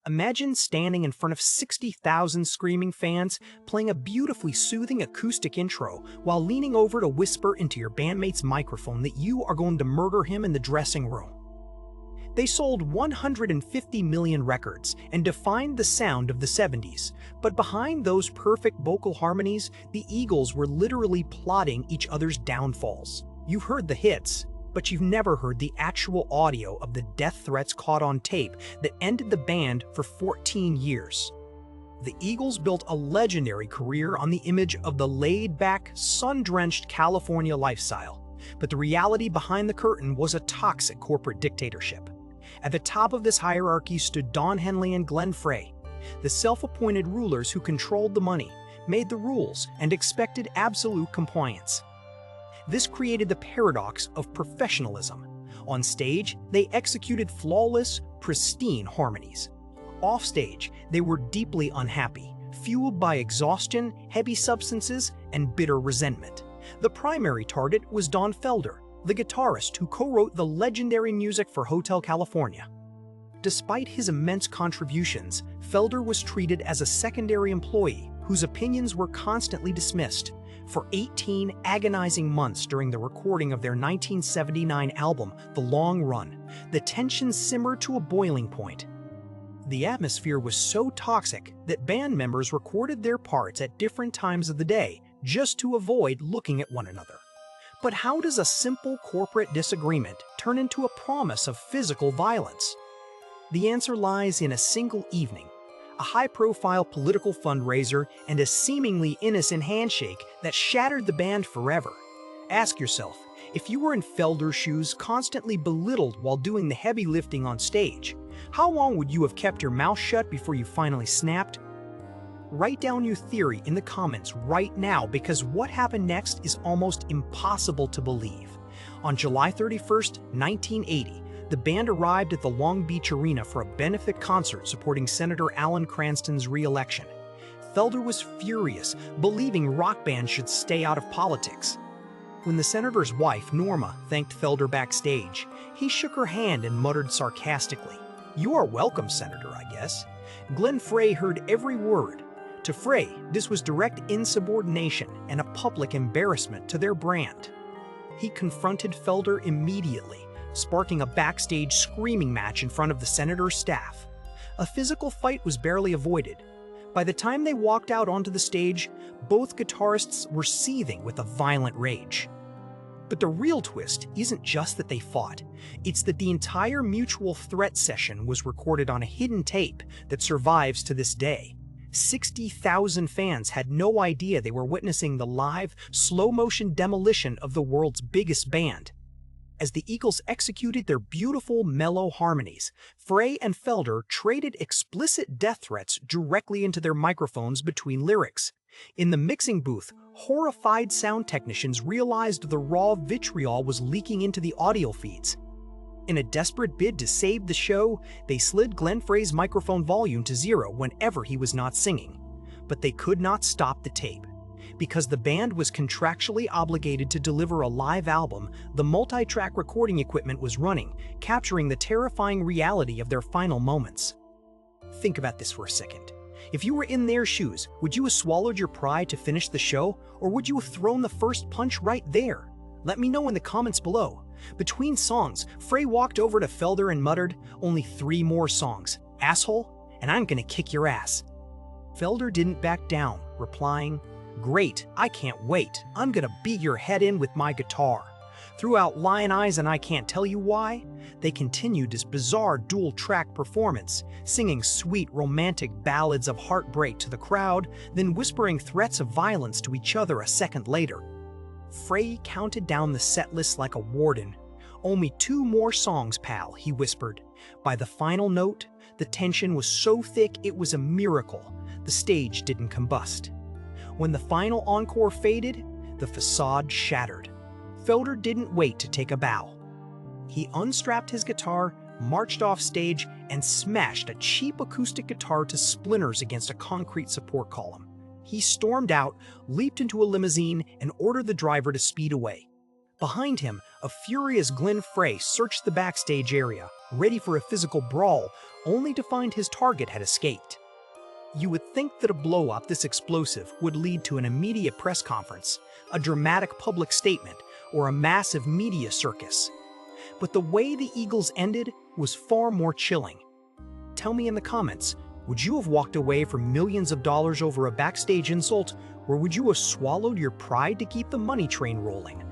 Imagine standing in front of 60,000 screaming fans, playing a beautifully soothing acoustic intro while leaning over to whisper into your bandmate's microphone that you are going to murder him in the dressing room. They sold 150 million records and defined the sound of the 70s, but behind those perfect vocal harmonies, the Eagles were literally plotting each other's downfalls. You've heard the hits, but you've never heard the actual audio of the death threats caught on tape that ended the band for 14 years. The Eagles built a legendary career on the image of the laid-back, sun-drenched California lifestyle, but the reality behind the curtain was a toxic corporate dictatorship. At the top of this hierarchy stood Don Henley and Glenn Frey, the self-appointed rulers who controlled the money, made the rules, and expected absolute compliance. This created the paradox of professionalism. On stage, they executed flawless, pristine harmonies. Offstage, they were deeply unhappy, fueled by exhaustion, heavy substances, and bitter resentment. The primary target was Don Felder, the guitarist who co-wrote the legendary music for Hotel California. Despite his immense contributions, Felder was treated as a secondary employee whose opinions were constantly dismissed. For 18 agonizing months during the recording of their 1979 album, The Long Run, the tension simmered to a boiling point. The atmosphere was so toxic that band members recorded their parts at different times of the day just to avoid looking at one another. But how does a simple corporate disagreement turn into a promise of physical violence? The answer lies in a single evening, a high-profile political fundraiser, and a seemingly innocent handshake that shattered the band forever. Ask yourself, if you were in Felder's shoes, constantly belittled while doing the heavy lifting on stage, how long would you have kept your mouth shut before you finally snapped? Write down your theory in the comments right now, because what happened next is almost impossible to believe. On July 31st, 1980, the band arrived at the Long Beach Arena for a benefit concert supporting Senator Alan Cranston's re-election. Felder was furious, believing rock bands should stay out of politics. When the senator's wife, Norma, thanked Felder backstage, he shook her hand and muttered sarcastically, "You are welcome, Senator, I guess." Glenn Frey heard every word. To Frey, this was direct insubordination and a public embarrassment to their brand. He confronted Felder immediately, sparking a backstage screaming match in front of the senator's staff. A physical fight was barely avoided. By the time they walked out onto the stage, both guitarists were seething with a violent rage. But the real twist isn't just that they fought. It's that the entire mutual threat session was recorded on a hidden tape that survives to this day. 60,000 fans had no idea they were witnessing the live, slow-motion demolition of the world's biggest band. As the Eagles executed their beautiful, mellow harmonies, Frey and Felder traded explicit death threats directly into their microphones between lyrics. In the mixing booth, horrified sound technicians realized the raw vitriol was leaking into the audio feeds. In a desperate bid to save the show, they slid Glenn Frey's microphone volume to 0 whenever he was not singing. But they could not stop the tape. Because the band was contractually obligated to deliver a live album, the multi-track recording equipment was running, capturing the terrifying reality of their final moments. Think about this for a second. If you were in their shoes, would you have swallowed your pride to finish the show, or would you have thrown the first punch right there? Let me know in the comments below. Between songs, Frey walked over to Felder and muttered, "Only 3 more songs, asshole, and I'm gonna kick your ass." Felder didn't back down, replying, "Great, I can't wait. I'm gonna beat your head in with my guitar." Throughout Lion Eyes and I Can't Tell You Why, they continued this bizarre dual-track performance, singing sweet romantic ballads of heartbreak to the crowd, then whispering threats of violence to each other a second later. Frey counted down the set list like a warden. "Only 2 more songs, pal," he whispered. By the final note, the tension was so thick it was a miracle. The stage didn't combust. When the final encore faded, the facade shattered. Felder didn't wait to take a bow. He unstrapped his guitar, marched off stage, and smashed a cheap acoustic guitar to splinters against a concrete support column. He stormed out, leaped into a limousine, and ordered the driver to speed away. Behind him, a furious Glenn Frey searched the backstage area, ready for a physical brawl, only to find his target had escaped. You would think that a blow-up this explosive would lead to an immediate press conference, a dramatic public statement, or a massive media circus. But the way the Eagles ended was far more chilling. Tell me in the comments, would you have walked away from millions of dollars over a backstage insult, or would you have swallowed your pride to keep the money train rolling?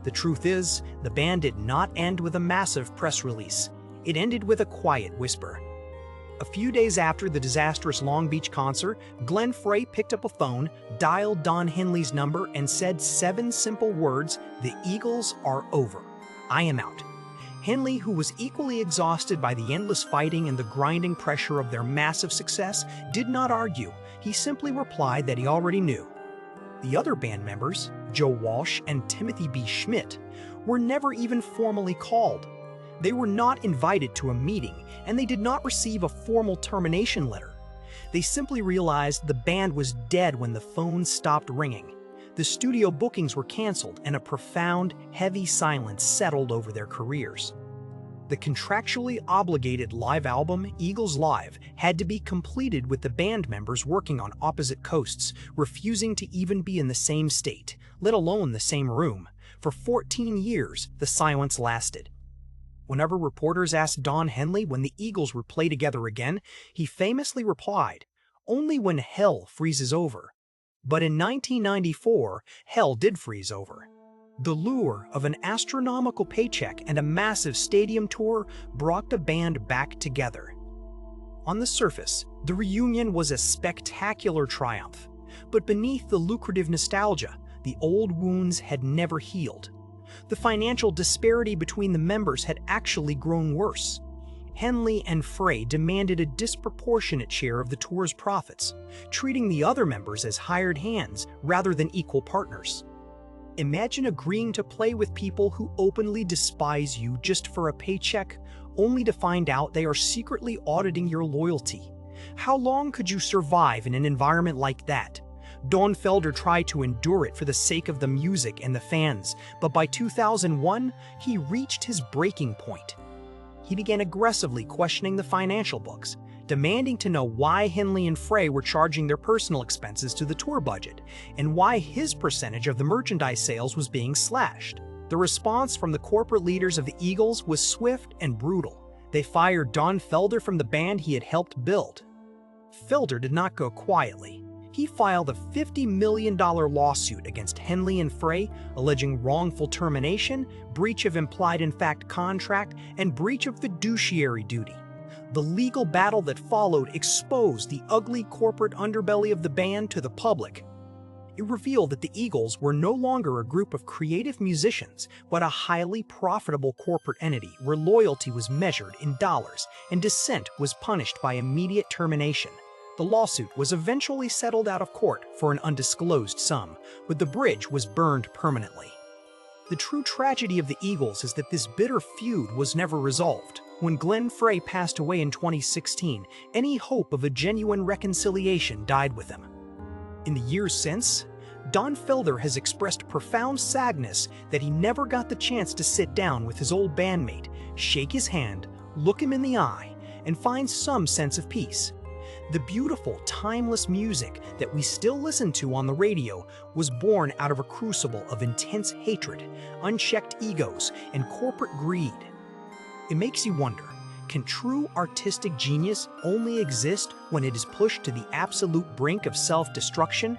The truth is, the band did not end with a massive press release. It ended with a quiet whisper. A few days after the disastrous Long Beach concert, Glenn Frey picked up a phone, dialed Don Henley's number, and said 7 simple words: "The Eagles are over. I am out." Henley, who was equally exhausted by the endless fighting and the grinding pressure of their massive success, did not argue. He simply replied that he already knew. The other band members, Joe Walsh and Timothy B. Schmidt, were never even formally called. They were not invited to a meeting, and they did not receive a formal termination letter. They simply realized the band was dead when the phone stopped ringing. The studio bookings were canceled, and a profound, heavy silence settled over their careers. The contractually obligated live album, Eagles Live, had to be completed with the band members working on opposite coasts, refusing to even be in the same state, let alone the same room. For 14 years, the silence lasted. Whenever reporters asked Don Henley when the Eagles would play together again, he famously replied, "Only when hell freezes over." But in 1994, hell did freeze over. The lure of an astronomical paycheck and a massive stadium tour brought the band back together. On the surface, the reunion was a spectacular triumph, but beneath the lucrative nostalgia, the old wounds had never healed. The financial disparity between the members had actually grown worse. Henley and Frey demanded a disproportionate share of the tour's profits, treating the other members as hired hands rather than equal partners. Imagine agreeing to play with people who openly despise you just for a paycheck, only to find out they are secretly auditing your loyalty. How long could you survive in an environment like that? Don Felder tried to endure it for the sake of the music and the fans, but by 2001, he reached his breaking point. He began aggressively questioning the financial books, demanding to know why Henley and Frey were charging their personal expenses to the tour budget, and why his percentage of the merchandise sales was being slashed. The response from the corporate leaders of the Eagles was swift and brutal. They fired Don Felder from the band he had helped build. Felder did not go quietly. He filed a $50 million lawsuit against Henley and Frey, alleging wrongful termination, breach of implied-in-fact contract, and breach of fiduciary duty. The legal battle that followed exposed the ugly corporate underbelly of the band to the public. It revealed that the Eagles were no longer a group of creative musicians, but a highly profitable corporate entity where loyalty was measured in dollars and dissent was punished by immediate termination. The lawsuit was eventually settled out of court for an undisclosed sum, but the bridge was burned permanently. The true tragedy of the Eagles is that this bitter feud was never resolved. When Glenn Frey passed away in 2016, any hope of a genuine reconciliation died with him. In the years since, Don Felder has expressed profound sadness that he never got the chance to sit down with his old bandmate, shake his hand, look him in the eye, and find some sense of peace. The beautiful, timeless music that we still listen to on the radio was born out of a crucible of intense hatred, unchecked egos, and corporate greed. It makes you wonder, can true artistic genius only exist when it is pushed to the absolute brink of self-destruction?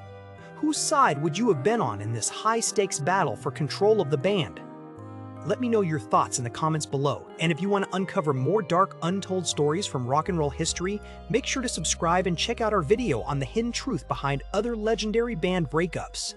Whose side would you have been on in this high-stakes battle for control of the band? Let me know your thoughts in the comments below, and if you want to uncover more dark, untold stories from rock and roll history, make sure to subscribe and check out our video on the hidden truth behind other legendary band breakups.